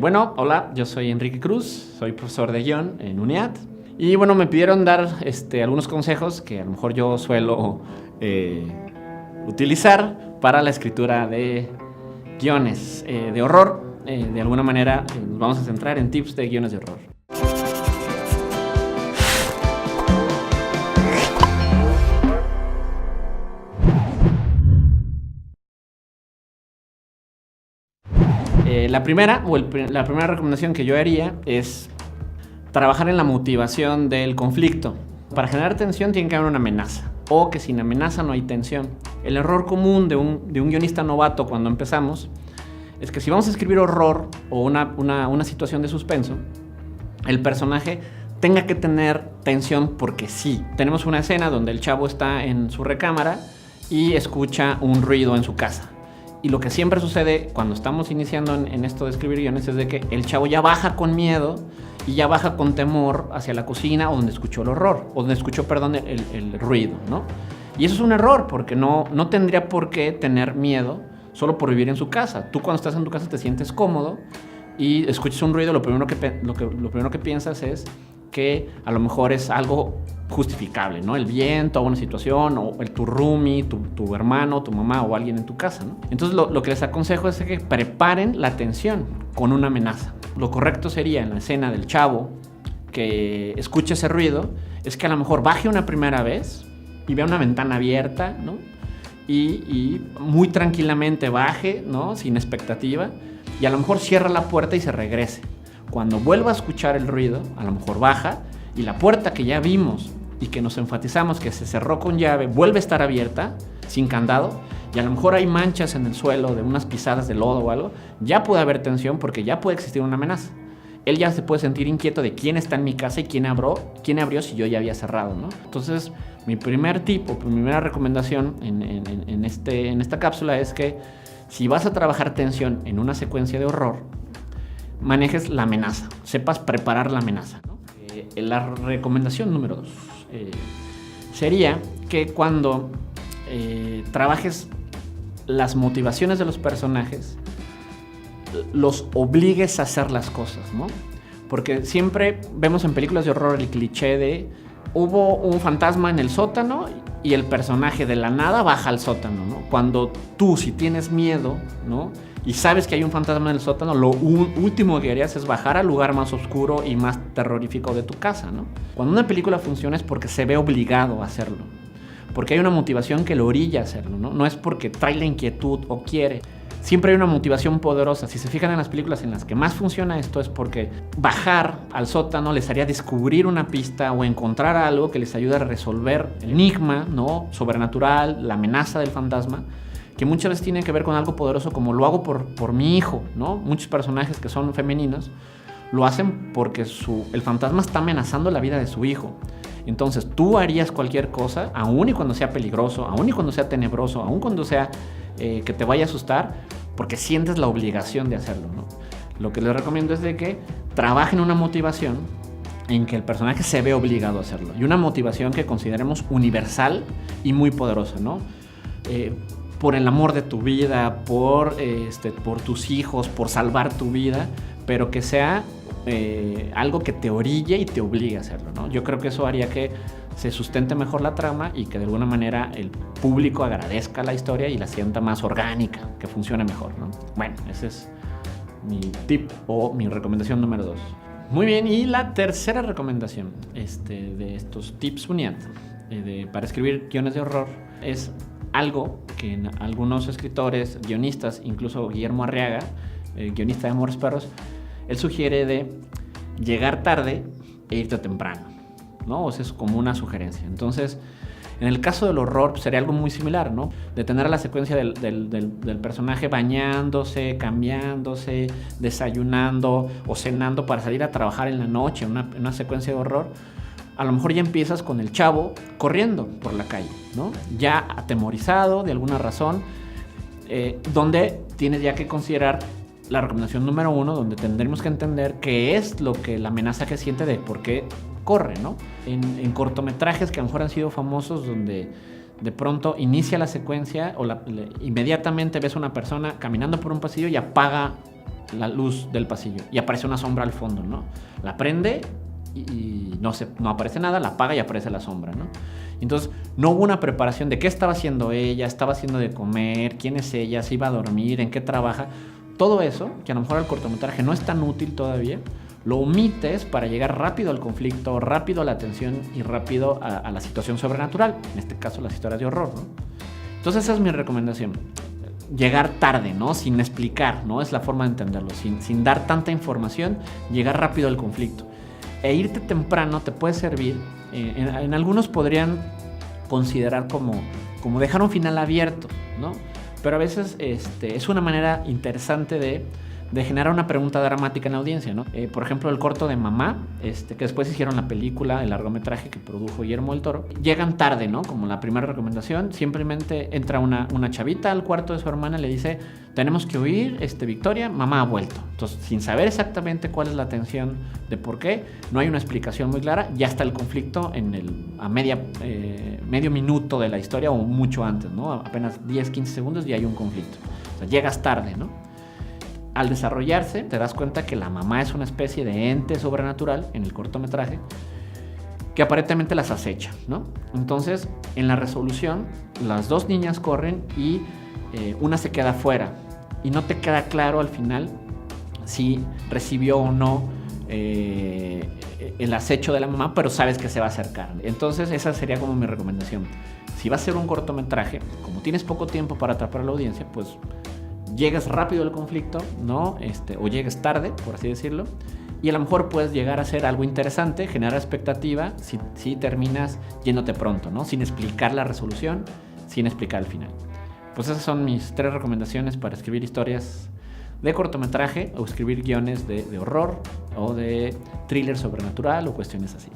Bueno, hola, yo soy Enrique Cruz, soy profesor de guión en UNIAD. Y bueno, me pidieron dar algunos consejos que a lo mejor yo suelo utilizar para la escritura de guiones de horror. De alguna manera nos vamos a centrar en tips de guiones de horror. La primera recomendación que yo haría es trabajar en la motivación del conflicto. Para generar tensión tiene que haber una amenaza, o que sin amenaza no hay tensión. El error común de un guionista novato cuando empezamos es que si vamos a escribir horror o una situación de suspenso, el personaje tenga que tener tensión porque sí. Tenemos una escena donde el chavo está en su recámara y escucha un ruido en su casa. Y lo que siempre sucede cuando estamos iniciando en esto de escribir guiones es de que el chavo ya baja con miedo y ya baja con temor hacia la cocina o donde escuchó el horror, o donde escuchó, el ruido, ¿no? Y eso es un error porque no tendría por qué tener miedo solo por vivir en su casa. Tú cuando estás en tu casa te sientes cómodo y escuchas un ruido, lo primero que piensas es que a lo mejor es algo justificable, ¿no? El viento, o una situación, o tu roomie, tu hermano, tu mamá o alguien en tu casa, ¿no? Entonces lo que les aconsejo es que preparen la tensión con una amenaza. Lo correcto sería en la escena del chavo que escuche ese ruido, es que a lo mejor baje una primera vez y vea una ventana abierta, ¿no? Y muy tranquilamente baje, ¿no? Sin expectativa, y a lo mejor cierra la puerta y se regrese. Cuando vuelva a escuchar el ruido, a lo mejor baja y la puerta que ya vimos y que nos enfatizamos que se cerró con llave vuelve a estar abierta, sin candado, y a lo mejor hay manchas en el suelo de unas pisadas de lodo o algo, ya puede haber tensión porque ya puede existir una amenaza. Él ya se puede sentir inquieto de quién está en mi casa y quién abrió si yo ya había cerrado, ¿no? Entonces, mi primer tip o primera recomendación en esta cápsula es que si vas a trabajar tensión en una secuencia de horror, manejes la amenaza, sepas preparar la amenaza, ¿no? La recomendación número 2 sería que cuando trabajes las motivaciones de los personajes, los obligues a hacer las cosas, ¿no? Porque siempre vemos en películas de horror el cliché de hubo un fantasma en el sótano y el personaje de la nada baja al sótano, ¿no? Cuando tú, si tienes miedo, ¿no?, y sabes que hay un fantasma en el sótano, lo último que harías es bajar al lugar más oscuro y más terrorífico de tu casa, ¿no? Cuando una película funciona es porque se ve obligado a hacerlo, porque hay una motivación que lo orilla a hacerlo, ¿no? No es porque trae la inquietud o quiere. Siempre hay una motivación poderosa. Si se fijan en las películas en las que más funciona esto es porque bajar al sótano les haría descubrir una pista o encontrar algo que les ayude a resolver el enigma, ¿no?, sobrenatural, la amenaza del fantasma, que muchas veces tiene que ver con algo poderoso como lo hago por mi hijo, ¿no? Muchos personajes que son femeninos lo hacen porque el fantasma está amenazando la vida de su hijo. Entonces tú harías cualquier cosa, aun y cuando sea peligroso, aun y cuando sea tenebroso, aun cuando sea que te vaya a asustar, porque sientes la obligación de hacerlo, ¿no? Lo que les recomiendo es de que trabajen una motivación en que el personaje se ve obligado a hacerlo, y una motivación que consideremos universal y muy poderosa, ¿no? Por el amor de tu vida, por tus hijos, por salvar tu vida, pero que sea algo que te orille y te obligue a hacerlo, ¿no? Yo creo que eso haría que se sustente mejor la trama y que de alguna manera el público agradezca la historia y la sienta más orgánica, que funcione mejor, ¿no? Bueno, ese es mi tip o mi recomendación número 2. Muy bien, y la tercera recomendación de estos tips UNIAD para escribir guiones de horror es algo que en algunos escritores, guionistas, incluso Guillermo Arriaga, guionista de Amores Perros, él sugiere de llegar tarde e irte temprano, ¿no? O sea, es como una sugerencia. Entonces, en el caso del horror, pues, sería algo muy similar, ¿no? De tener la secuencia del personaje bañándose, cambiándose, desayunando o cenando para salir a trabajar en la noche, una secuencia de horror. A lo mejor ya empiezas con el chavo corriendo por la calle, ¿no? Ya atemorizado de alguna razón, donde tienes ya que considerar la recomendación número 1, donde tendremos que entender qué es la amenaza que siente de por qué corre, ¿no? En cortometrajes que a lo mejor han sido famosos, donde de pronto inicia la secuencia o inmediatamente ves a una persona caminando por un pasillo y apaga la luz del pasillo y aparece una sombra al fondo, ¿no? La prende y no aparece nada, la apaga y aparece la sombra, ¿no? Entonces, no hubo una preparación de qué estaba haciendo ella, estaba haciendo de comer, quién es ella, si iba a dormir, en qué trabaja. Todo eso, que a lo mejor al cortometraje no es tan útil todavía, lo omites para llegar rápido al conflicto, rápido a la tensión y rápido a la situación sobrenatural, en este caso las historias de horror, ¿no? Entonces esa es mi recomendación. Llegar tarde, ¿no? Sin explicar, ¿no? Es la forma de entenderlo. Sin dar tanta información, llegar rápido al conflicto. E irte temprano te puede servir. En algunos podrían considerar como dejar un final abierto, ¿no? Pero a veces es una manera interesante de generar una pregunta dramática en la audiencia, ¿no? Por ejemplo, el corto de Mamá, que después hicieron la película, el largometraje que produjo Guillermo del Toro. Llegan tarde, ¿no? Como la primera recomendación, simplemente entra una chavita al cuarto de su hermana y le dice, tenemos que huir, Victoria, mamá ha vuelto. Entonces, sin saber exactamente cuál es la tensión de por qué, no hay una explicación muy clara, ya está el conflicto a medio minuto de la historia o mucho antes, ¿no? Apenas 10, 15 segundos y hay un conflicto. O sea, llegas tarde, ¿no? Al desarrollarse, te das cuenta que la mamá es una especie de ente sobrenatural en el cortometraje que aparentemente las acecha, ¿no? Entonces, en la resolución, las dos niñas corren y una se queda fuera y no te queda claro al final si recibió o no el acecho de la mamá, pero sabes que se va a acercar. Entonces, esa sería como mi recomendación. Si va a ser un cortometraje, como tienes poco tiempo para atrapar a la audiencia, pues llegues rápido al conflicto, ¿no? O llegues tarde, por así decirlo, y a lo mejor puedes llegar a hacer algo interesante, generar expectativa, si terminas yéndote pronto, ¿no? Sin explicar la resolución, sin explicar el final. Pues esas son mis 3 recomendaciones para escribir historias de cortometraje o escribir guiones de horror o de thriller sobrenatural o cuestiones así.